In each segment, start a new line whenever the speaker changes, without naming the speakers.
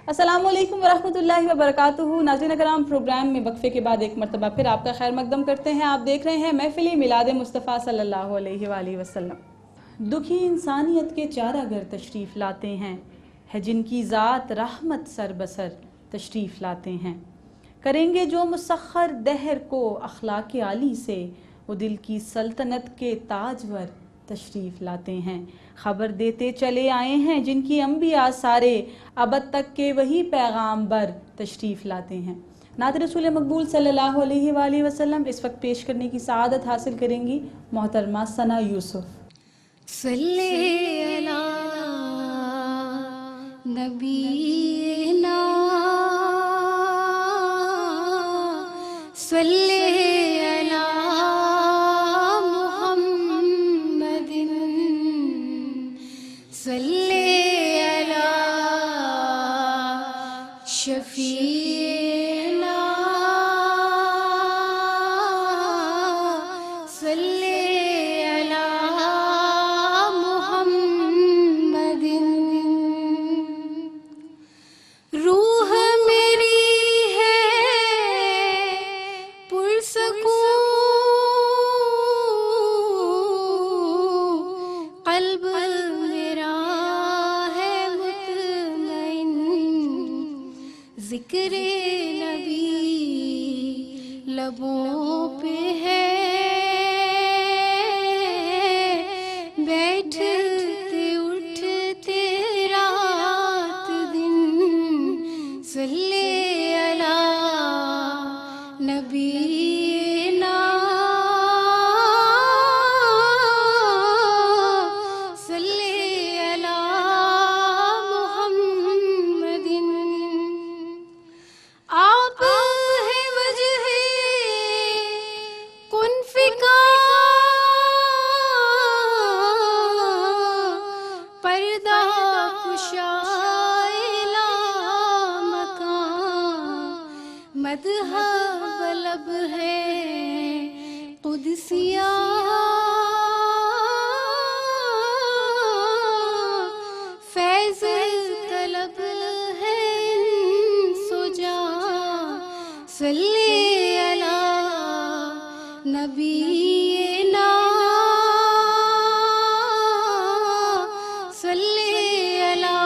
अस्सलामु अलैकुम वरहमतुल्लाहि वबरकातुहू। नाज़रीन करام, प्रोग्राम में वक्फे के बाद एक मरतबा फिर आपका खैर मकदम करते हैं। आप देख रहे हैं महफिल मिलाद मुस्तफ़ा सल्लल्लाहु अलैहि वालैहि वसल्लम। दुखी इंसानियत के चारागर तशरीफ़ लाते हैं, है जिनकी ज़ात रहमत सर बसर तशरीफ़ लाते हैं। करेंगे जो मुसख्खर दहर को अखलाक आली से, वो दिल की सल्तनत के ताजवर तशरीफ़ लाते हैं। ख़बर देते चले आए हैं जिनकी अंबिया सारे, अबद तक के वही पैगाम्बर तशरीफ़ लाते हैं। नात रसूल मकबूल सल्लल्लाहु अलैहि वसल्लम इस वक्त पेश करने की सआदत हासिल करेंगी मोहतरमा सना यूसुफ।
सल्ले अला नबीना सल्ले अला मुहम्मदिन सल्ले अला शफीना सल्ले अला मुहम्मदिन। रूह मेरी है पुरसकून, क़ल्ब मेरा है मुतमइन, ज़िक्र नबी लबों पे है, बैठते उठते रात दिन, सल्ले अला नबीना सल्ले अला मुहम्मदिन। आप है वजह कुन फिका, पर्दा कुशाए ला मकान, मदह बलब है कुदसिया, फैज़ तलब है सुजा, सल्ले अला नबीना सल्ले अला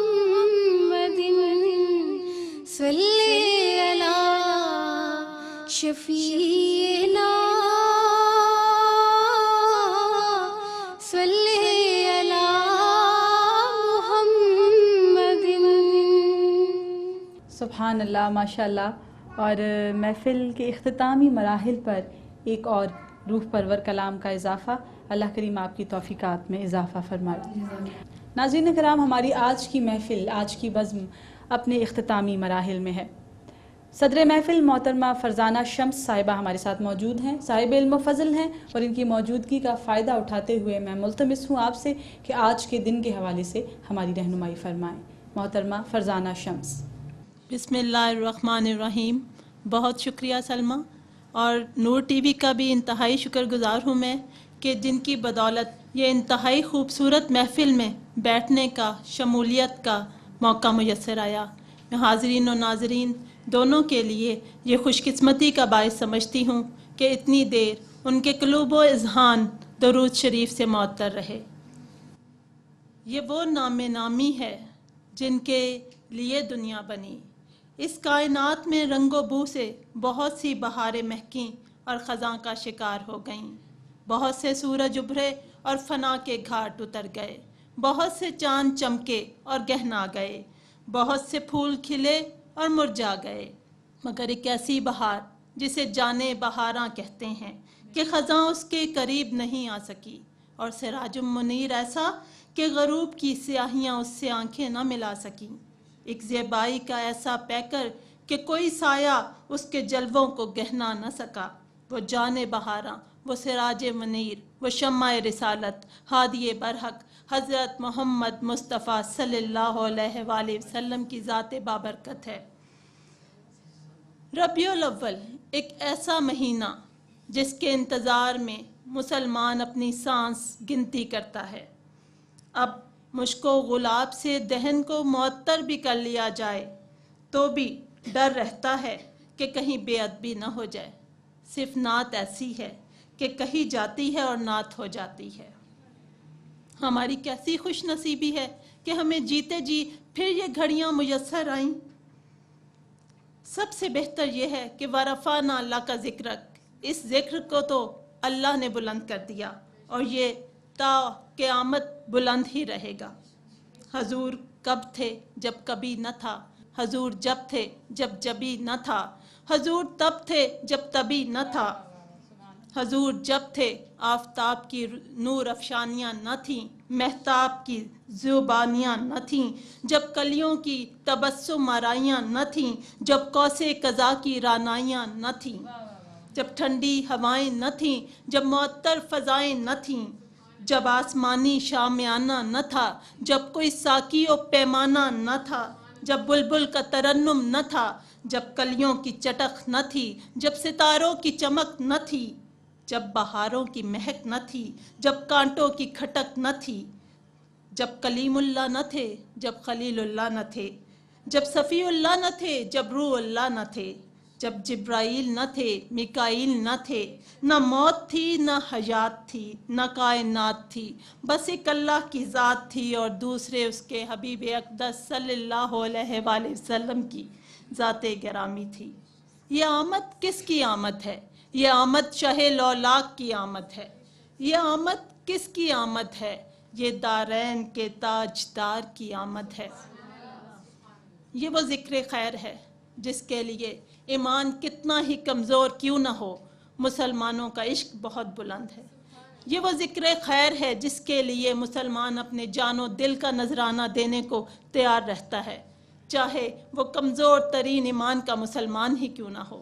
मुहम्मदिन सल्ले अला शफीना सल्ले अला मुहम्मदिन।
सुभान अल्लाह, माशाअल्लाह। और महफ़िल के इख्तितामी मराहिल पर एक और रूह परवर कलाम का इजाफ़ा, अल्लाह करीम आपकी तौफ़ीक़ात में इजाफ़ा फ़रमाए। नाज़रीन कराम, हमारी आज की महफ़िल, आज की बज़्म अपने इख्तितामी मराहिल में है। सदर महफ़िल मोहतरमा फ़रज़ाना शम्स साहिबा हमारे साथ मौजूद हैं, साहिब इल्म व फ़ज़ल हैं, और इनकी मौजूदगी का फ़ायदा उठाते हुए मैं मुल्तमिस हूँ आपसे कि आज के दिन के हवाले से हमारी रहनुमाई फ़रमाएँ। मोहतरमा फ़रज़ाना शम्स।
बिस्मिल्लाहिर्रहमानिर्रहीम। बहुत शुक्रिया सलमा, और नूर टीवी का भी इंतहाई शुक्रगुज़ार हूँ मैं कि जिनकी बदौलत ये इंतहाई खूबसूरत महफ़िल में बैठने का, शमूलियत का मौका मुयस्सर आया। मैं हाज़रीन और नाज़रीन दोनों के लिए ये खुशकिस्मती का बायस समझती हूँ कि इतनी देर उनके क़ुलूब इज़हान दरूद शरीफ से मुअत्तर रहे। ये वो नामे नामी है जिनके लिए दुनिया बनी। इस कायनात में रंगो बू से बहुत सी बहारें महकीं और ख़ज़ां का शिकार हो गईं। बहुत से सूरज उभरे और फना के घाट उतर गए, बहुत से चांद चमके और गहना गए, बहुत से फूल खिले और मुरझा गए, मगर एक ऐसी बहार जिसे जाने बहारां कहते हैं कि ख़ज़ां उसके करीब नहीं आ सकी, और सिराजुम मुनीर ऐसा कि गरूब की स्याहियाँ उससे आंखें न मिला सकीं। एक ज़ेबाई का ऐसा पैकर कि कोई साया उसके जलवों को गहना न सका। वो जाने बहारां, वो सिराज मुनीर, वो शम्मा रिसालत, हादिए बरहक हज़रत मोहम्मद मुस्तफ़ा सल्लल्लाहु अलैहि वसल्लम की ज़ात बाबरकत है। रबीउल अव्वल एक ऐसा महीना जिसके इंतज़ार में मुसलमान अपनी सांस गिनती करता है। अब مشک و غلاب سے دہن کو معطر بھی کر لیا جائے تو بھی ڈر رہتا ہے کہ کہیں بے ادبی نہ ہو جائے۔ صرف نعت ایسی ہے کہ کہی جاتی ہے اور نعت ہو جاتی ہے۔ ہماری کیسی خوش نصیبی ہے کہ ہمیں جیتے جی پھر یہ گھڑیاں میسر آئیں۔ سب سے بہتر یہ ہے کہ وَرَفَعْنَا لَكَ ذِكْرَكَ، اس ذکر کو تو اللہ نے بلند کر دیا اور یہ تا قیامت بلند ہی رہے گا۔ حضور کب تھے جب کبھی نہ تھا، حضور جب تھے جب جبھی نہ تھا، حضور تب تھے جب تبھی نہ تھا، حضور جب تھے آفتاب کی نور افشانیاں نہ تھیں، مہتاب کی زبانیاں نہ تھیں، جب کلیوں کی تبسم آرائیاں نہ تھیں، جب قوس قزح کی رعنائیاں نہ تھیں، جب ٹھنڈی ہوائیں نہ تھیں، جب معطر فضائیں نہ تھیں، جب آسمانی شامیانہ نہ تھا، جب کوئی ساقی و پیمانہ نہ تھا، جب بلبل کا ترنم نہ تھا، جب کلیوں کی چٹخ نہ تھی، جب ستاروں کی چمک نہ تھی، جب بہاروں کی مہک نہ تھی، جب کانٹوں کی کھٹک نہ تھی، جب کلیم اللہ نہ تھے، جب خلیل اللہ نہ تھے، جب صفی اللہ نہ تھے، جب روح اللہ نہ تھے، جب جبرائیل نہ تھے، میکائیل نہ تھے، نہ موت تھی نہ حیات تھی نہ کائنات تھی، بس ایک اللہ کی ذات تھی اور دوسرے اس کے حبیب اقدس صلی اللہ علیہ وآلہ وسلم کی ذات گرامی تھی۔ یہ آمد کس کی آمد ہے؟ یہ آمد شاہ لولاک کی آمد ہے۔ یہ آمد کس کی آمد ہے؟ یہ دارین کے تاجدار کی آمد ہے۔ یہ وہ ذکر خیر ہے جس کے لیے ایمان کتنا ہی کمزور کیوں نہ ہو، مسلمانوں کا عشق بہت بلند ہے۔ یہ وہ ذکر خیر ہے جس کے لیے مسلمان اپنے جان و دل کا نذرانہ دینے کو تیار رہتا ہے، چاہے وہ کمزور ترین ایمان کا مسلمان ہی کیوں نہ ہو۔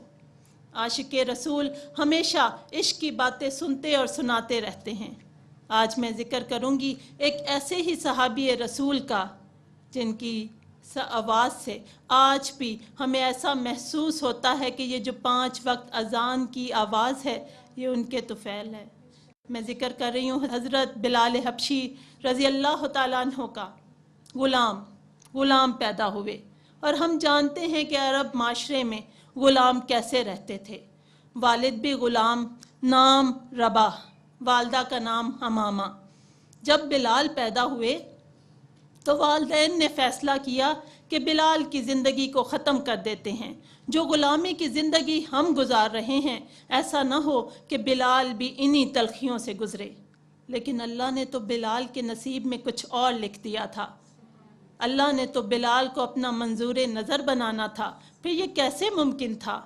عاشق رسول ہمیشہ عشق کی باتیں سنتے اور سناتے رہتے ہیں۔ آج میں ذکر کروں گی ایک ایسے ہی صحابی رسول کا جن کی آواز سے آج بھی ہمیں ایسا محسوس ہوتا ہے کہ یہ جو 5 وقت اذان کی آواز ہے یہ ان کے طفیل ہے۔ میں ذکر کر رہی ہوں حضرت بلال حبشی رضی اللہ تعالیٰ عنہ کا۔ غلام پیدا ہوئے، اور ہم جانتے ہیں کہ عرب معاشرے میں غلام کیسے رہتے تھے۔ والد بھی غلام، نام رباح، والدہ کا نام حمامہ۔ جب بلال پیدا ہوئے تو والدین نے فیصلہ کیا کہ بلال کی زندگی کو ختم کر دیتے ہیں۔ جو غلامی کی زندگی ہم گزار رہے ہیں ایسا نہ ہو کہ بلال بھی انہی تلخیوں سے گزرے۔ لیکن اللہ نے تو بلال کے نصیب میں کچھ اور لکھ دیا تھا۔ اللہ نے تو بلال کو اپنا منظور نظر بنانا تھا۔ پھر یہ کیسے ممکن تھا؟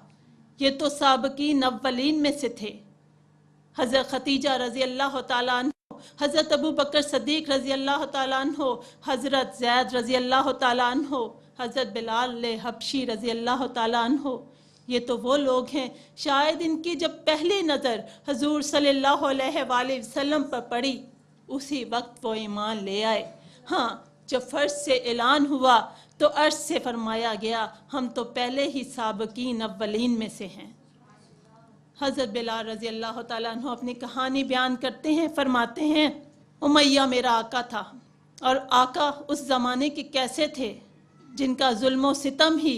یہ تو سابقین اولین میں سے تھے۔ حضرت خدیجہ رضی اللہ تعالیٰ عنہ، حضرت ابو بکر صدیق رضی اللہ تعالیٰ عنہ، حضرت زید رضی اللہ تعالیٰ عنہ، حضرت بلال حبشی رضی اللہ تعالیٰ عنہ، یہ تو وہ لوگ ہیں شاید ان کی جب پہلی نظر حضور صلی اللہ علیہ وآلہ وسلم پر پڑی اسی وقت وہ ایمان لے آئے۔ ہاں، جب فرض سے اعلان ہوا تو عرش سے فرمایا گیا ہم تو پہلے ہی سابقین اولین میں سے ہیں۔ حضرت بلال رضی اللہ تعالیٰ عنہ اپنی کہانی بیان کرتے ہیں، فرماتے ہیں امیہ میرا آقا تھا، اور آقا اس زمانے کے کیسے تھے جن کا ظلم و ستم ہی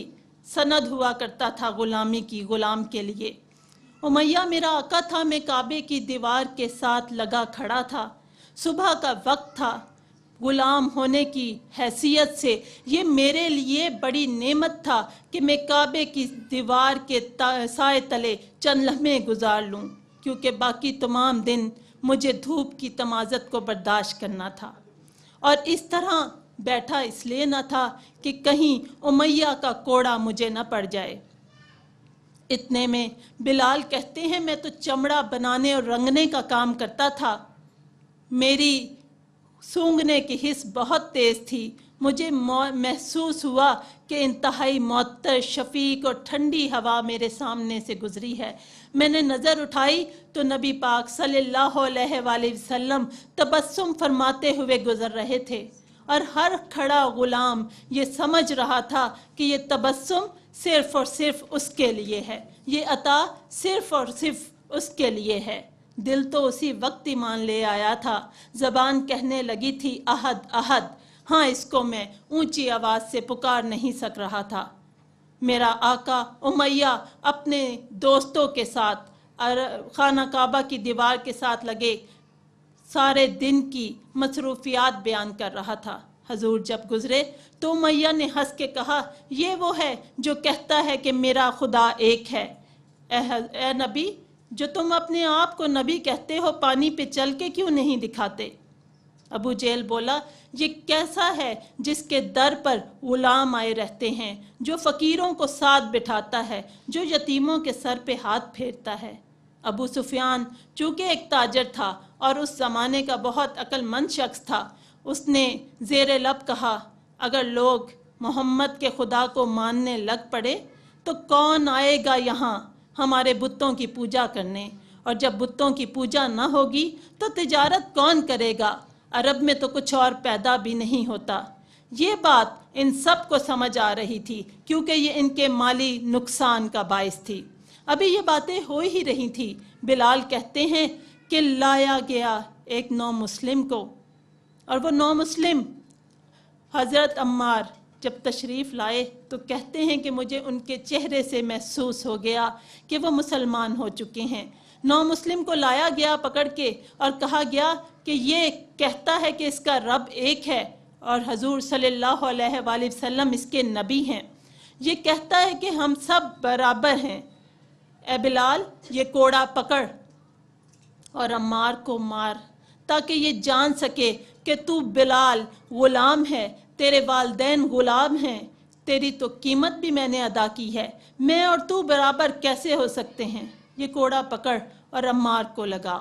سند ہوا کرتا تھا غلامی کی، غلام کے لیے۔ امیہ میرا آقا تھا، میں کعبے کی دیوار کے ساتھ لگا کھڑا تھا، صبح کا وقت تھا، غلام ہونے کی حیثیت سے یہ میرے لیے بڑی نعمت تھا کہ میں کعبے کی دیوار کے سائے تلے چند لمحے گزار لوں، کیونکہ باقی تمام دن مجھے دھوپ کی تمازت کو برداشت کرنا تھا، اور اس طرح بیٹھا اس لیے نہ تھا کہ کہیں امیہ کا کوڑا مجھے نہ پڑ جائے۔ اتنے میں بلال کہتے ہیں میں تو چمڑا بنانے اور رنگنے کا کام کرتا تھا، میری سونگنے کی حس بہت تیز تھی، مجھے محسوس ہوا کہ انتہائی معطر، شفیق اور ٹھنڈی ہوا میرے سامنے سے گزری ہے۔ میں نے نظر اٹھائی تو نبی پاک صلی اللہ علیہ وآلہ وسلم تبسم فرماتے ہوئے گزر رہے تھے، اور ہر کھڑا غلام یہ سمجھ رہا تھا کہ یہ تبسم صرف اور صرف اس کے لیے ہے، یہ عطا صرف اور صرف اس کے لیے ہے۔ دل تو اسی وقت ایمان لے آیا تھا، زبان کہنے لگی تھی احد احد، ہاں اس کو میں اونچی آواز سے پکار نہیں سک رہا تھا۔ میرا آقا امیہ اپنے دوستوں کے ساتھ خانہ کعبہ کی دیوار کے ساتھ لگے سارے دن کی مصروفیات بیان کر رہا تھا۔ حضور جب گزرے تو امیہ نے ہنس کے کہا، یہ وہ ہے جو کہتا ہے کہ میرا خدا ایک ہے۔ اے نبی، جو تم اپنے آپ کو نبی کہتے ہو، پانی پہ چل کے کیوں نہیں دکھاتے؟ ابو جہل بولا، یہ کیسا ہے جس کے در پر غلام آئے رہتے ہیں، جو فقیروں کو ساتھ بٹھاتا ہے، جو یتیموں کے سر پہ ہاتھ پھیرتا ہے۔ ابو سفیان چونکہ ایک تاجر تھا اور اس زمانے کا بہت عقل مند شخص تھا، اس نے زیر لب کہا، اگر لوگ محمد کے خدا کو ماننے لگ پڑے تو کون آئے گا یہاں ہمارے بتوں کی پوجا کرنے، اور جب بتوں کی پوجا نہ ہوگی تو تجارت کون کرے گا؟ عرب میں تو کچھ اور پیدا بھی نہیں ہوتا۔ یہ بات ان سب کو سمجھ آ رہی تھی کیونکہ یہ ان کے مالی نقصان کا باعث تھی۔ ابھی یہ باتیں ہو ہی رہی تھی، بلال کہتے ہیں کہ لایا گیا ایک نو مسلم کو، اور وہ نو مسلم حضرت عمار جب تشریف لائے تو کہتے ہیں کہ مجھے ان کے چہرے سے محسوس ہو گیا کہ وہ مسلمان ہو چکے ہیں۔ نو مسلم کو لایا گیا پکڑ کے اور کہا گیا کہ یہ کہتا ہے کہ اس کا رب ایک ہے اور حضور صلی اللہ علیہ وآلہ وسلم اس کے نبی ہیں، یہ کہتا ہے کہ ہم سب برابر ہیں۔ اے بلال، یہ کوڑا پکڑ اور عمار کو مار تاکہ یہ جان سکے کہ تو بلال غلام ہے، تیرے والدین غلام ہیں، تیری تو قیمت بھی میں نے ادا کی ہے، میں اور تو برابر کیسے ہو سکتے ہیں؟ یہ کوڑا پکڑ اور عمار کو لگا۔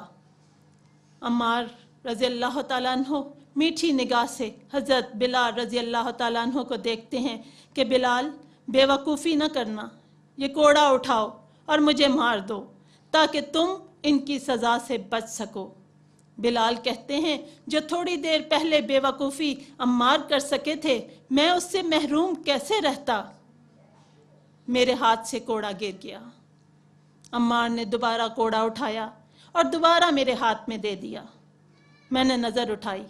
عمار رضی اللہ تعالیٰ عنہ میٹھی نگاہ سے حضرت بلال رضی اللہ تعالیٰ عنہ کو دیکھتے ہیں کہ بلال، بے وقوفی نہ کرنا، یہ کوڑا اٹھاؤ اور مجھے مار دو تاکہ تم ان کی سزا سے بچ سکو۔ بلال کہتے ہیں، جو تھوڑی دیر پہلے بے وقوفی عمار کر سکے تھے، میں اس سے محروم کیسے رہتا؟ میرے ہاتھ سے کوڑا گر گیا۔ عمار نے دوبارہ کوڑا اٹھایا اور دوبارہ میرے ہاتھ میں دے دیا۔ میں نے نظر اٹھائی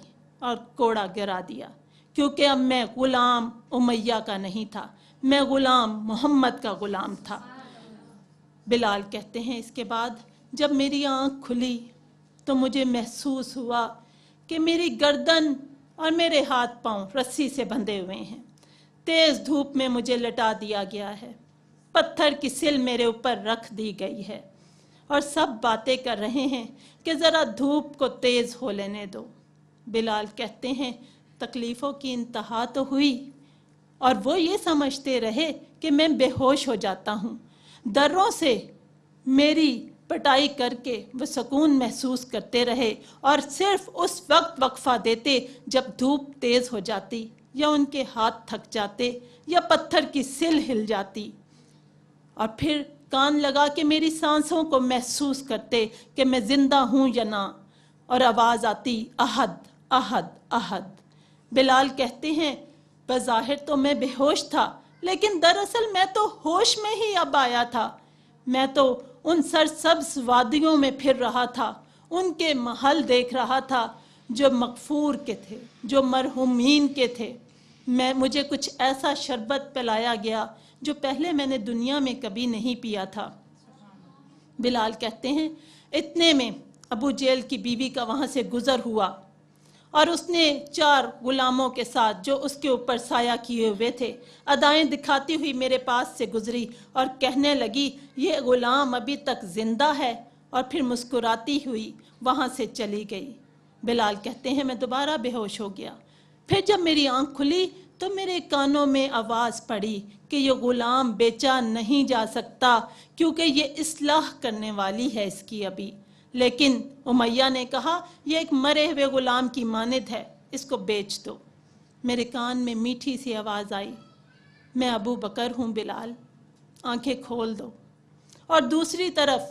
اور کوڑا گرا دیا، کیونکہ اب میں غلام امیہ کا نہیں تھا، میں غلام محمد کا غلام تھا۔ بلال کہتے ہیں، اس کے بعد جب میری آنکھ کھلی تو مجھے محسوس ہوا کہ میری گردن اور میرے ہاتھ پاؤں رسی سے بندھے ہوئے ہیں، تیز دھوپ میں مجھے لٹا دیا گیا ہے، پتھر کی سل میرے اوپر رکھ دی گئی ہے، اور سب باتیں کر رہے ہیں کہ ذرا دھوپ کو تیز ہو لینے دو۔ بلال کہتے ہیں، تکلیفوں کی انتہا تو ہوئی اور وہ یہ سمجھتے رہے کہ میں بے ہوش ہو جاتا ہوں۔ دروں سے میری پٹائی کر کے وہ سکون محسوس کرتے رہے اور صرف اس وقت وقفہ دیتے جب دھوپ تیز ہو جاتی یا ان کے ہاتھ تھک جاتے یا پتھر کی سل ہل جاتی، اور پھر کان لگا کے میری سانسوں کو محسوس کرتے کہ میں زندہ ہوں یا نہ، اور آواز آتی احد احد احد۔ بلال کہتے ہیں، بظاہر تو میں بے ہوش تھا، لیکن دراصل میں تو ہوش میں ہی اب آیا تھا۔ میں تو ان سرسبز وادیوں میں پھر رہا تھا، ان کے محل دیکھ رہا تھا جو مغفور کے تھے، جو مرحومین کے تھے۔ مجھے کچھ ایسا شربت پلایا گیا جو پہلے میں نے دنیا میں کبھی نہیں پیا تھا۔ بلال کہتے ہیں، اتنے میں ابو جہل کی بیوی کا وہاں سے گزر ہوا اور اس نے 4 غلاموں کے ساتھ جو اس کے اوپر سایہ کیے ہوئے تھے ادائیں دکھاتی ہوئی میرے پاس سے گزری اور کہنے لگی، یہ غلام ابھی تک زندہ ہے، اور پھر مسکراتی ہوئی وہاں سے چلی گئی۔ بلال کہتے ہیں، میں دوبارہ بے ہوش ہو گیا۔ پھر جب میری آنکھ کھلی تو میرے کانوں میں آواز پڑی کہ یہ غلام بیچا نہیں جا سکتا کیونکہ یہ اصلاح کرنے والی ہے اس کی ابھی۔ لیکن امیہ نے کہا، یہ ایک مرے ہوئے غلام کی مانند ہے، اس کو بیچ دو۔ میرے کان میں میٹھی سی آواز آئی، میں ابو بکر ہوں بلال، آنکھیں کھول دو۔ اور دوسری طرف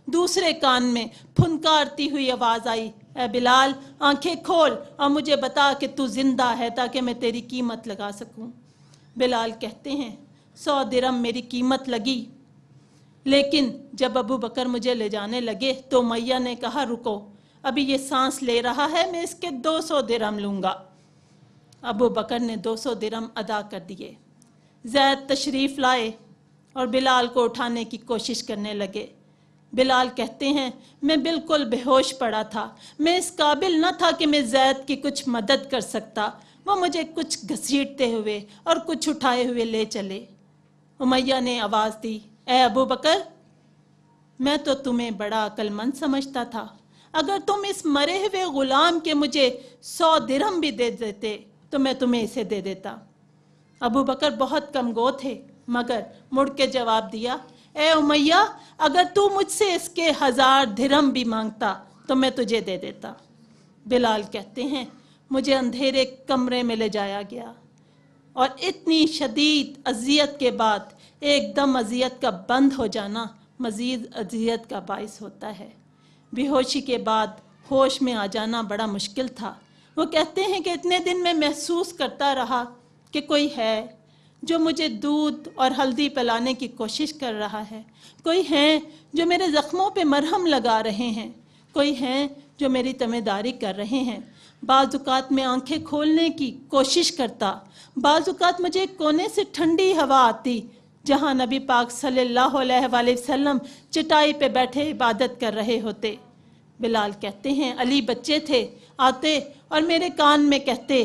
دوسرے کان میں پھنکارتی ہوئی آواز آئی، اے بلال، آنکھیں کھول اور مجھے بتا کہ تو زندہ ہے تاکہ میں تیری قیمت لگا سکوں۔ بلال کہتے ہیں، 100 درہم میری قیمت لگی लेकिन जब अबू बकर मुझे ले जाने लगे तो मैया ने कहा रुको, अभी ये सांस ले रहा है, मैं इसके 200 दिरहम लूँगा। अबू बकर ने 200 दिरहम अदा कर दिए। ज़ैद तशरीफ़ लाए और बिलाल को उठाने की कोशिश करने लगे। बिलाल कहते हैं मैं बिल्कुल बेहोश पड़ा था, मैं इस काबिल न था कि मैं ज़ैद की कुछ मदद कर सकता। वो मुझे कुछ घसीटते हुए और कुछ उठाए हुए ले चले। उमैया ने आवाज़ दी, ए अबू बकर, मैं तो तुम्हें बड़ा अक्लमंद समझता था, अगर तुम इस मरे हुए गुलाम के मुझे 100 दिरहम भी दे देते तो मैं तुम्हें इसे दे देता। अबू बकर बहुत कमगो थे मगर मुड़ के जवाब दिया, ए उमैया, अगर तू मुझसे इसके 1000 दिरहम भी मांगता तो मैं तुझे दे देता। बिलाल कहते हैं मुझे अंधेरे कमरे में ले जाया गया और इतनी शदीद अजियत के बाद एकदम अजियत का बंद हो जाना मज़ीद अजियत का बाइस होता है। बेहोशी के बाद होश में आ जाना बड़ा मुश्किल था। वो कहते हैं कि इतने दिन में महसूस करता रहा कि कोई है जो मुझे दूध और हल्दी पिलाने की कोशिश कर रहा है, कोई है जो मेरे ज़ख्मों पे मरहम लगा रहे हैं, कोई है जो मेरी तमेदारी कर रहे हैं। बाज़ुकात में आंखें खोलने की कोशिश करता, बाज़ुकात मुझे कोने से ठंडी हवा आती जहाँ नबी पाक सल्लल्लाहु अलैहि वसल्लम चटाई पे बैठे इबादत कर रहे होते। बिलाल कहते हैं अली बच्चे थे, आते और मेरे कान में कहते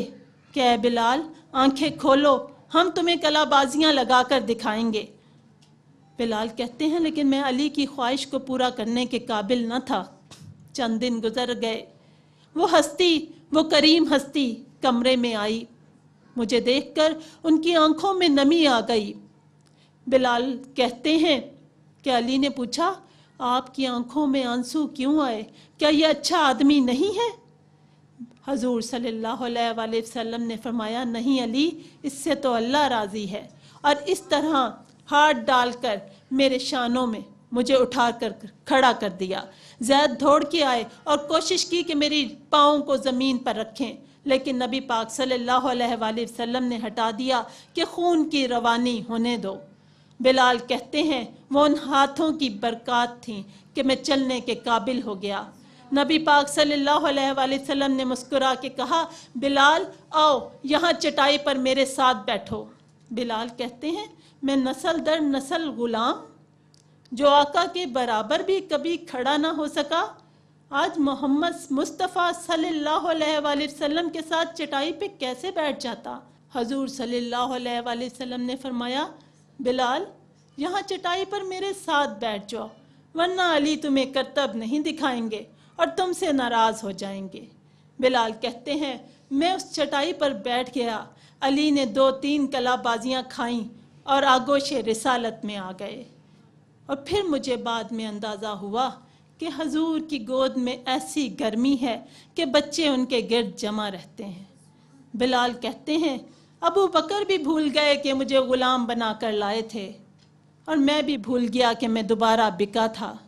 कि ऐ बिलाल, आंखें खोलो, हम तुम्हें कलाबाजियाँ लगा कर दिखाएंगे। बिलाल कहते हैं लेकिन मैं अली की ख्वाहिश को पूरा करने के काबिल न था। चंद दिन गुजर गए, वो हस्ती, वो करीम हस्ती कमरे में आई। मुझे देखकर उनकी आंखों में नमी आ गई। बिलाल कहते हैं कि अली ने पूछा, आपकी आंखों में आंसू क्यों आए, क्या ये अच्छा आदमी नहीं है? हजूर सल्लल्लाहु अलैहि वसल्लम ने फरमाया, नहीं अली, इससे तो अल्लाह राज़ी है। और इस तरह हाथ डालकर मेरे शानों में मुझे उठा कर खड़ा कर दिया। ज़ैद दौड़ के आए और कोशिश की कि मेरी पाँव को ज़मीन पर रखें, लेकिन नबी पाक सल्लल्लाहु अलैहि वसल्लम ने हटा दिया कि खून की रवानी होने दो। बिलाल कहते हैं वो उन हाथों की बरकत थी कि मैं चलने के काबिल हो गया। नबी पाक सल्लल्लाहु अलैहि वसल्लम ने मुस्कुरा के कहा, बिलाल आओ यहाँ चटाई पर मेरे साथ बैठो। बिलाल कहते हैं मैं नस्ल दर नस्ल गुलाम जो आका के बराबर भी कभी खड़ा ना हो सका, आज मोहम्मद मुस्तफ़ा सल्लल्लाहु अलैहि वसल्लम के साथ चटाई पे कैसे बैठ जाता। हजूर सल्लल्लाहु अलैहि वसल्लम ने फरमाया, बिलाल यहाँ चटाई पर मेरे साथ बैठ जाओ, वरना अली तुम्हें करतब नहीं दिखाएंगे और तुमसे नाराज़ हो जाएंगे। बिलाल कहते हैं मैं उस चटाई पर बैठ गया। अली ने 2-3 कलाबाजियाँ खाईं और आगोश रिसालत में आ गए। और फिर मुझे बाद में अंदाज़ा हुआ कि हजूर की गोद में ऐसी गर्मी है कि बच्चे उनके गिर्द जमा रहते हैं। बिलाल कहते हैं अबू बकर भी भूल गए कि मुझे ग़ुलाम बना कर लाए थे और मैं भी भूल गया कि मैं दोबारा बिका था।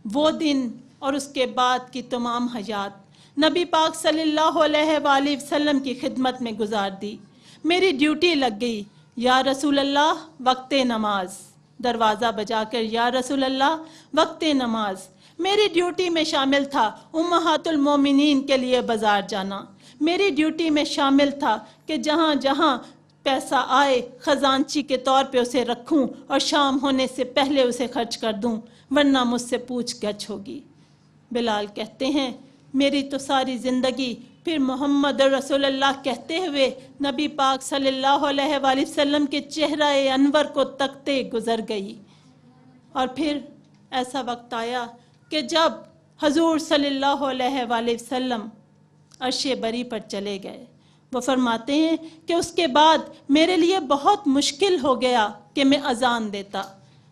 वो दिन और उसके बाद की तमाम हयात नबी पाक सल्लल्लाहु अलैहि वसल्लम की खिदमत में गुजार दी। मेरी ड्यूटी लग गई, या रसूल अल्लाह वक्ते नमाज, दरवाज़ा बजाकर या रसूल अल्लाह वक्ते नमाज। मेरी ड्यूटी में शामिल था उम्महातुल मोमिनीन के लिए बाज़ार जाना। मेरी ड्यूटी में शामिल था कि जहाँ जहाँ पैसा आए ख़जानची के तौर पे उसे रखूं और शाम होने से पहले उसे खर्च कर दूं, वरना मुझसे पूछ गछ होगी। बिलाल कहते हैं मेरी तो सारी ज़िंदगी फिर मोहम्मद रसूलुल्लाह कहते हुए नबी पाक सल्लल्लाहु अलैहि वसल्लम के चेहरे अनवर को तकते गुजर गई। और फिर ऐसा वक्त आया कि जब हजूर सल्लल्लाहु अलैहि वसल्लम अर्शे बरी पर चले गए। वो फरमाते हैं कि उसके बाद मेरे लिए बहुत मुश्किल हो गया कि मैं अजान देता।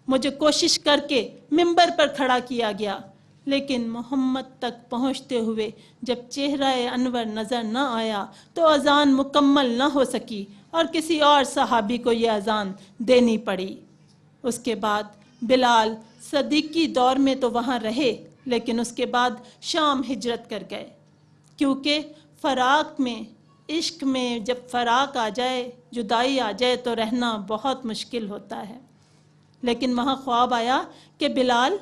मुझे कोशिश करके मिंबर पर खड़ा किया गया, लेकिन मोहम्मद तक पहुंचते हुए जब चेहरा अनवर नज़र न आया तो अजान मुकम्मल न हो सकी और किसी और सहाबी को यह अजान देनी पड़ी। उसके बाद बिलाल सदीकी दौर में तो वहाँ रहे, लेकिन उसके बाद शाम हिजरत कर गए, क्योंकि फ़राक में, इश्क में जब फ़राक आ जाए, जुदाई आ जाए तो रहना बहुत मुश्किल होता है। لیکن وہاں خواب آیا کہ بلال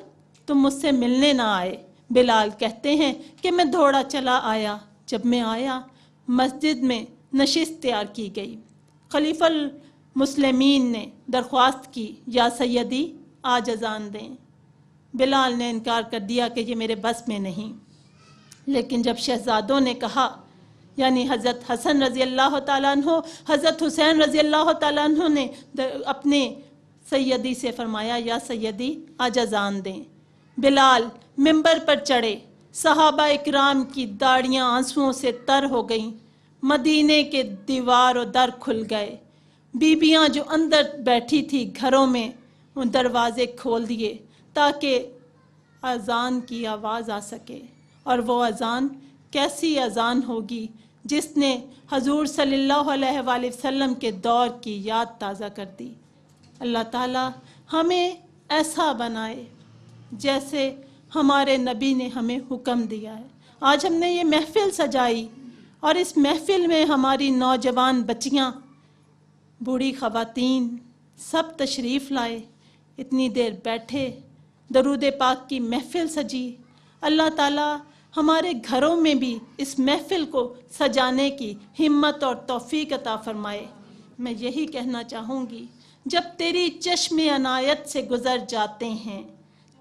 تم مجھ سے ملنے نہ آئے۔ بلال کہتے ہیں کہ میں دوڑا چلا آیا۔ جب میں آیا مسجد میں نشست تیار کی گئی۔ خلیفہ المسلمین نے درخواست کی یا سیدی آج اذان دیں۔ بلال نے انکار کر دیا کہ یہ میرے بس میں نہیں۔ لیکن جب شہزادوں نے کہا، یعنی حضرت حسن رضی اللہ تعالیٰ عنہ، حضرت حسین رضی اللہ تعالیٰ عنہ نے اپنے سیدی سے فرمایا یا سیدی آج اذان دیں۔ بلال ممبر پر چڑھے، صحابہ اکرام کی داڑیاں آنسوؤں سے تر ہو گئیں، مدینے کے دیوار و در کھل گئے، بیبیاں جو اندر بیٹھی تھی گھروں میں ان دروازے کھول دیے تاکہ اذان کی آواز آ سکے۔ اور وہ اذان کیسی اذان ہوگی جس نے حضور صلی اللہ علیہ وآلہ وسلم کے دور کی یاد تازہ کر دی۔ اللہ تعالیٰ ہمیں ایسا بنائے جیسے ہمارے نبی نے ہمیں حکم دیا ہے۔ آج ہم نے یہ محفل سجائی اور اس محفل میں ہماری نوجوان بچیاں، بوڑھی خواتین سب تشریف لائے، اتنی دیر بیٹھے، درود پاک کی محفل سجی۔ اللہ تعالیٰ ہمارے گھروں میں بھی اس محفل کو سجانے کی ہمت اور توفیق عطا فرمائے۔ میں یہی کہنا چاہوں گی، جب تیری چشم عنایت سے گزر جاتے ہیں،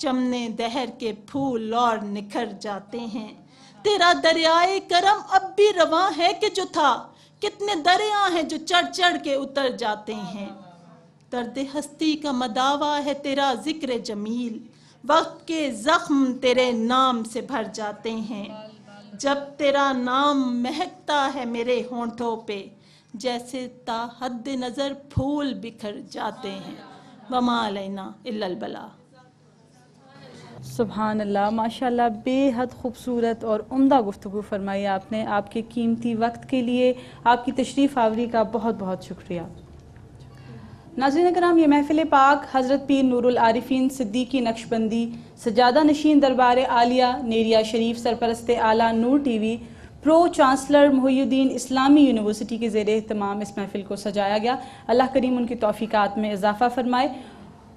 چمنے دہر کے پھول اور نکھر جاتے ہیں، تیرا دریائے کرم اب بھی رواں ہے کہ جو تھا، کتنے دریا ہیں جو چڑھ چڑھ کے اتر جاتے ہیں، درد ہستی کا مداوا ہے تیرا ذکر جمیل، وقت کے زخم تیرے نام سے بھر جاتے ہیں، جب تیرا نام مہکتا ہے میرے ہونٹوں پہ، جیسے تا حد نظر پھول بکھر جاتے ہیں، وما علینا الا البلاغ۔
سبحان اللہ، ماشاءاللہ، بے حد خوبصورت اور عمدہ گفتگو فرمائی آپ نے۔ آپ کے قیمتی وقت کے لیے آپ کی تشریف آوری کا بہت بہت شکریہ۔ ناظرین کرام، یہ محفل پاک حضرت پیر نور العارفین صدیقی نقشبندی سجادہ نشین دربار عالیہ نیریا شریف سرپرست اعلیٰ نور ٹی وی پرو چانسلر محی الدین اسلامی یونیورسٹی کے زیر اہتمام اس محفل کو سجایا گیا۔ اللہ کریم ان کی توفیقات میں اضافہ فرمائے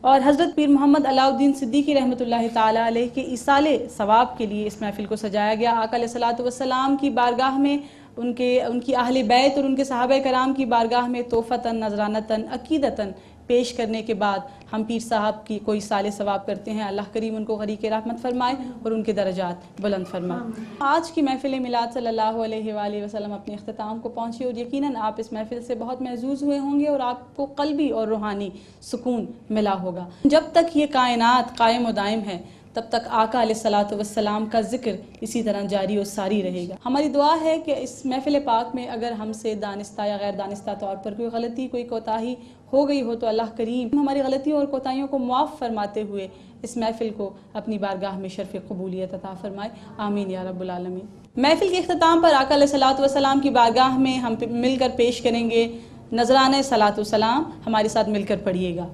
اور حضرت پیر محمد علاء الدین صدیقی رحمۃ اللہ تعالیٰ علیہ کے ایصال ثواب کے لیے اس محفل کو سجایا گیا۔ آقا علیہ الصلوۃ والسلام کی بارگاہ میں ان کی اہل بیت اور ان کے صحابہ کرام کی بارگاہ میں تحفتاً، نذرانتاً، عقیدتاً پیش کرنے کے بعد ہم پیر صاحب کی کوئی سال ثواب کرتے ہیں۔ اللہ کریم ان کو غریق رحمت فرمائے اور ان کے درجات بلند فرمائے۔ آج کی محفل میلاد صلی اللہ علیہ وآلہ وسلم اپنے اختتام کو پہنچی اور یقیناً آپ اس محفل سے بہت محظوظ ہوئے ہوں گے اور آپ کو قلبی اور روحانی سکون ملا ہوگا۔ جب تک یہ کائنات قائم و دائم ہے تب تک آقا علیہ الصلوۃ والسلام کا ذکر اسی طرح جاری و ساری رہے گا۔ ہماری دعا ہے کہ اس محفل پاک میں اگر ہم سے دانستہ یا غیر دانستہ طور پر کوئی غلطی، کوئی کوتاہی ہو گئی ہو تو اللہ کریم ہماری غلطیوں اور کوتاہیوں کو معاف فرماتے ہوئے اس محفل کو اپنی بارگاہ میں شرف قبولیت عطا فرمائے، آمین یا رب العالمین۔ محفل کے اختتام پر آقا علیہ الصلوۃ والسلام کی بارگاہ میں ہم مل کر پیش کریں گے نذرانہ صلاۃ و سلام۔ ہمارے ساتھ مل کر پڑھیے گا۔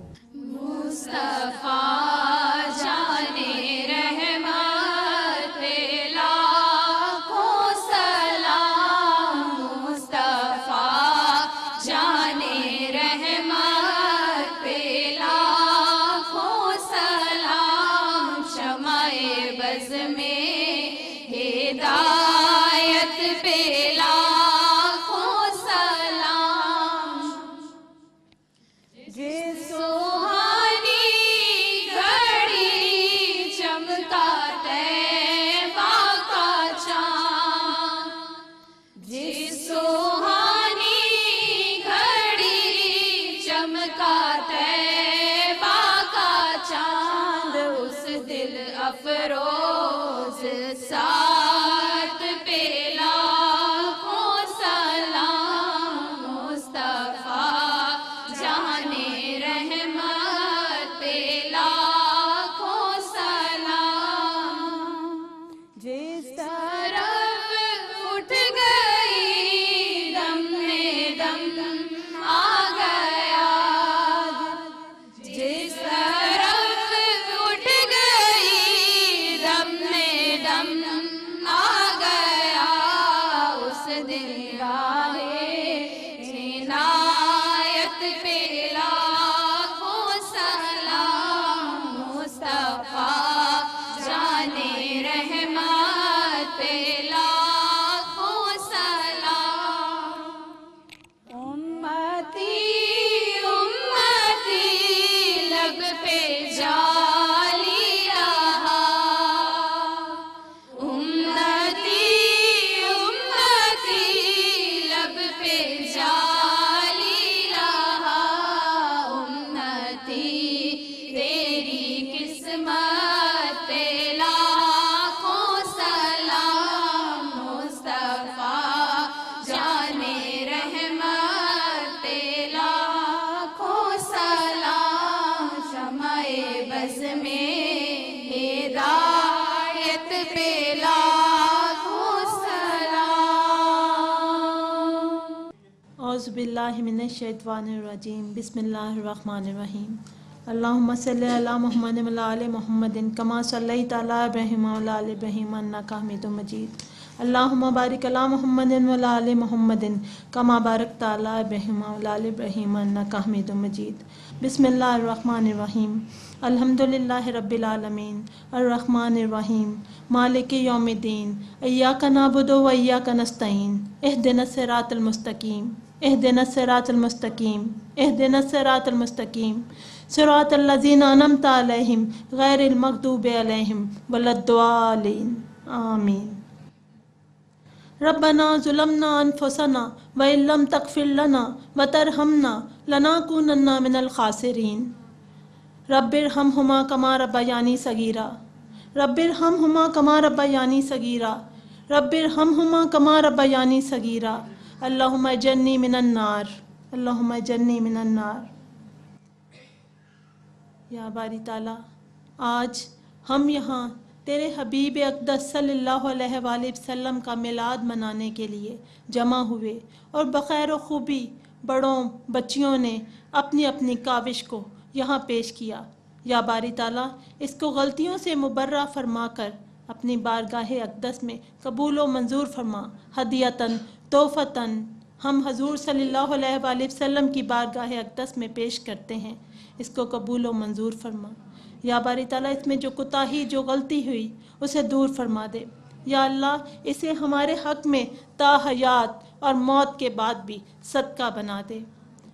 عنایت پہ لاکھوں سلام۔
औज़ु बिल्लाहि मिनश शैतानिर रजीम बिस्मिल्लाहिर रहमानिर रहीम अल्लाहुम्मा सल्लि अला मुहम्मद व अला आलि मुहम्मदिन कमा सल्लैता अला इब्राहीम व अला आलि इब्राहीम इन्नका हमीदुम मजीद अल्लाहुम्मा बारिक अला मुहम्मदिन व अला आलि मुहम्मदिन कमा बारकता अला इब्राहीम व अला आलि इब्राहीम इन्नका हमीदुम मजीद बिस्मिल्लाहिर रहमानिर रहीम अल्हम्दुलिल्लाहि रब्बिल आलमीन अर्रहमानिर रहीम मालिकि यौमिद्दीन इय्याका नअबुदु व इय्याका नस्तईन इहदिनस सिरातल मुस्तकीम इहदिनस सिरातल मुस्तकीम इहदिनस सिरातल मुस्तकीम सिरातल लज़ीना अनअमता अलैहिम गैरिल मग़दूबि अलैहिम वलद्दालीन आमीन। रब्बना ज़ुलमना अनफुसना व इल्लम तग़फ़िर लना व तरहमना लनकूनन्ना मिनल ख़ासिरीन। रब्बिरहमहुमा कमा रब्बयानी सगीरा रब्बिरहमहुमा कमा रब्बयानी सगीरा रब्बिरहमहुमा कमा रब्बयानी सगीरा अल्लाहुम्मा अज्जिरनी मिनन नार अल्लाहुम्मा अज्जिरनी मिनन नार। या बारी ताला, आज हम यहाँ तेरे हबीब अक़दस सल्लल्लाहु अलैहि वसल्लम का मिलाद मनाने के लिए जमा हुए और बख़ैर व खूबी बड़ों बच्चियों ने अपनी अपनी काविश को यहाँ पेश किया। या बारी ताला, इसको गलतियों से मुबर्रा फरमा कर अपनी बारगाह अक़दस में कबूल व मंजूर फरमा। हदियतन तोहफ़तन हम हजूर सल्लल्लाहु अलैहि वसल्लम की बारगाह अक़दस में पेश करते हैं, इसको कबूल व मंजूर फरमा। या बारी ताला, इसमें जो कोताही जो गलती हुई उसे दूर फरमा दे। या अल्लाह, इसे हमारे हक़ में ता हयात और मौत के बाद भी सदका बना दे।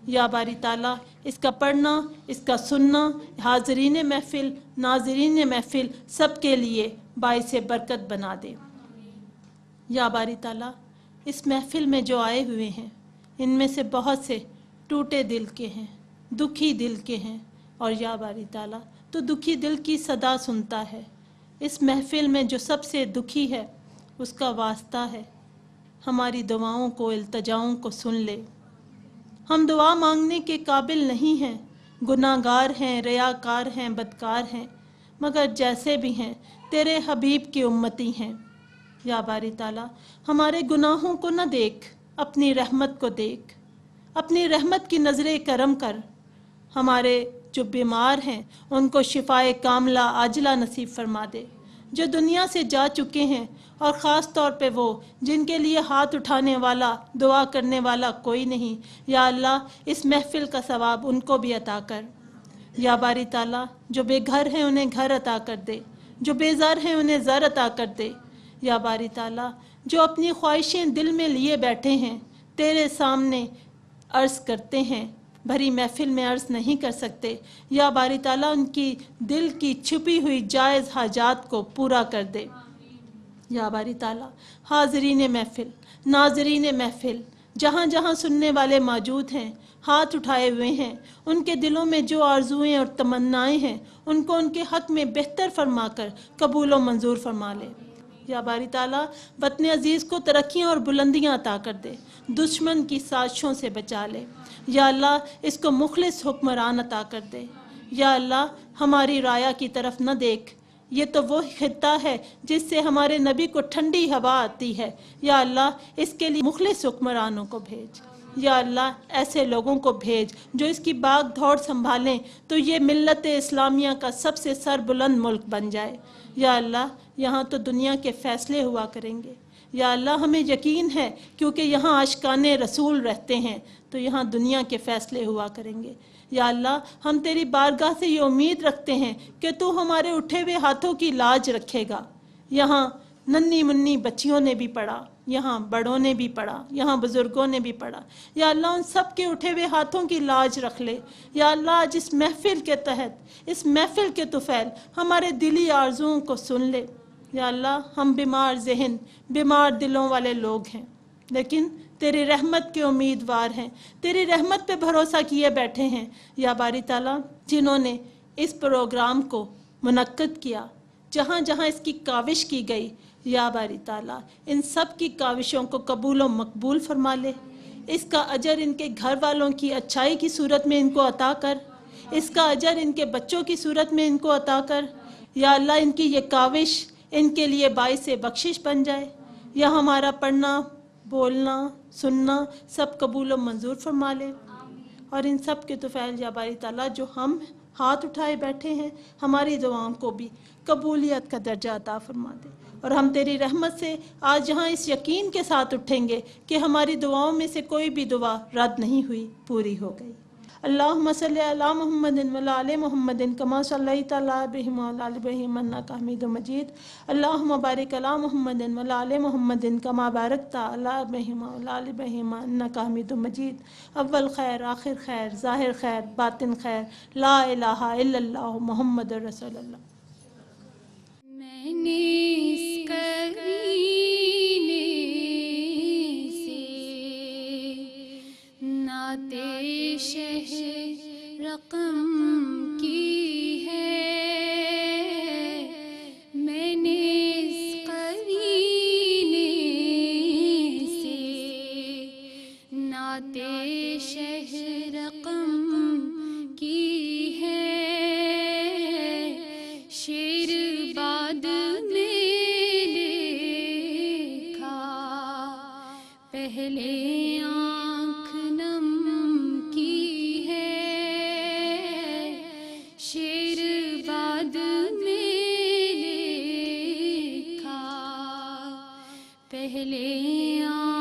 या बारी ताला, इसका पढ़ना, इसका सुनना हाज़रीन महफ़िल नाज़रीन महफ़िल सब के लिए बाइस बरकत बना दे। या बारी ताला, इस महफ़िल में जो आए हुए हैं इनमें से बहुत से टूटे दिल के हैं, दुखी दिल के हैं, और या बारी ताला तो दुखी दिल की सदा सुनता है। इस महफ़िल में जो सबसे दुखी है उसका वास्ता है, हमारी दुआओं को इल्तिजाओं को सुन ले। हम दुआ मांगने के काबिल नहीं हैं, गुनाहगार हैं, रियाकार हैं, बदकार हैं, मगर जैसे भी हैं तेरे हबीब की उम्मती हैं। या बारी ताला, हमारे गुनाहों को न देख, अपनी रहमत को देख, अपनी रहमत की नज़रे करम कर। हमारे जो बीमार हैं उनको शिफाए कामला आजिला नसीब फरमा दे। जो दुनिया से जा चुके हैं और ख़ास तौर पे वो जिनके लिए हाथ उठाने वाला दुआ करने वाला कोई नहीं, या अल्लाह इस महफ़िल का सवाब उनको भी अता कर। या बारी ताला, जो बेघर हैं उन्हें घर अता कर दे, जो बेज़र हैं उन्हें ज़र अता कर दे। या बारी ताला, जो अपनी ख्वाहिशें दिल में लिए बैठे हैं तेरे सामने अर्ज़ करते हैं, भरी महफ़िल में अर्ज़ नहीं कर सकते, या बारी ताला उनकी दिल की छुपी हुई जायज़ हाजात को पूरा कर दे। या बारी ताला, हाज़रीन महफ़िल नाज़रीन महफ़िल जहाँ जहाँ सुनने वाले मौजूद हैं, हाथ उठाए हुए हैं, उनके दिलों में जो आरज़ुएँ और तमन्नाएँ हैं उनको उनके हक़ में बेहतर फरमा कर कबूल व मंजूर फरमा ले। या बारी ताला, वतन अज़ीज़ को तरक्कियाँ और बुलंदियाँ अता कर दे, दुश्मन की साजिशों से बचा ले। या अल्लाह, इसको मुखलिस हुक्मरान अता कर दे। या अल्लाह, हमारी राया की तरफ न देख, ये तो वो खित्ता है जिससे हमारे नबी को ठंडी हवा आती है। या अल्लाह, इसके लिए मुखलिस हुक्मरानों को भेज। या अल्लाह, ऐसे लोगों को भेज जो इसकी भाग दौड़ संभालें तो ये मिल्लत इस्लामिया का सबसे सरबुलंद मुल्क बन जाए। या अल्लाह, यहाँ तो दुनिया के फ़ैसले हुआ करेंगे। या अल्लाह, हमें यकीन है क्योंकि यहाँ आशिकाने रसूल रहते हैं तो यहाँ दुनिया के फ़ैसले हुआ करेंगे। या अल्लाह, हम तेरी बारगाह से ये उम्मीद रखते हैं कि तू हमारे उठे हुए हाथों की लाज रखेगा। यहाँ नन्ही मुन्नी बच्चियों ने भी पढ़ा, यहाँ बड़ों ने भी पढ़ा, यहाँ बुज़ुर्गों ने भी पढ़ा। या अल्लाह, उन सब के उठे हुए हाथों की लाज रख ले। या अल्लाह, जिस महफ़िल के तहत इस महफ़िल के तुफ़ैल हमारे दिली आरज़ुओं को सुन ले। या अल्लाह, हम बीमार ज़हन बीमार दिलों वाले लोग हैं, लेकिन तेरी रहमत के उम्मीदवार हैं, तेरी रहमत पे भरोसा किए बैठे हैं। या बारी ताला, जिन्होंने इस प्रोग्राम को मुनक्किद किया, जहाँ जहाँ इसकी काविश की गई, या बारी ताला इन सब की काविशों को कबूल व मकबूल फरमा ले। इसका अजर इनके घर वालों की अच्छाई की सूरत में इनको अता कर, इसका अजर इनके बच्चों की सूरत में इनको अता कर। या अल्लाह, इनकी ये काविश इनके लिए बाइस बख्शिश बन जाए। या हमारा पढ़ना بولنا سننا سب قبول و منظور فرما لے، اور ان سب کے توفیل یا باری تعالیٰ جو ہم ہاتھ اٹھائے بیٹھے ہیں ہماری دعاؤں کو بھی قبولیت کا درجہ عطا فرما دے، اور ہم تیری رحمت سے آج یہاں اس یقین کے ساتھ اٹھیں گے کہ ہماری دعاؤں میں سے کوئی بھی دعا رد نہیں ہوئی، پوری ہو گئی۔ اللہم صلی علی محمد وعلی آل محمد کما صلیت علی ابراہیم وعلی آل ابراہیم انک حمید مجید۔ اللہم بارک علی محمد وعلی آل محمد کما بارکت علی ابراہیم وعلی آل ابراہیم انک حمید مجید۔ اول خیر، آخر خیر، ظاہر خیر، باطن خیر، لا الہ الا اللہ محمد رسول اللہ۔
میں نے اس قرینے سے نعت شہ رقم کی ہے، میں نے اس قرینے سے نعت شہ رقم کی ہے، شیر بعد میں لکھا پہلے آنکھ نم کی ہے، شیر بعد میں لکھا پہلے آنکھ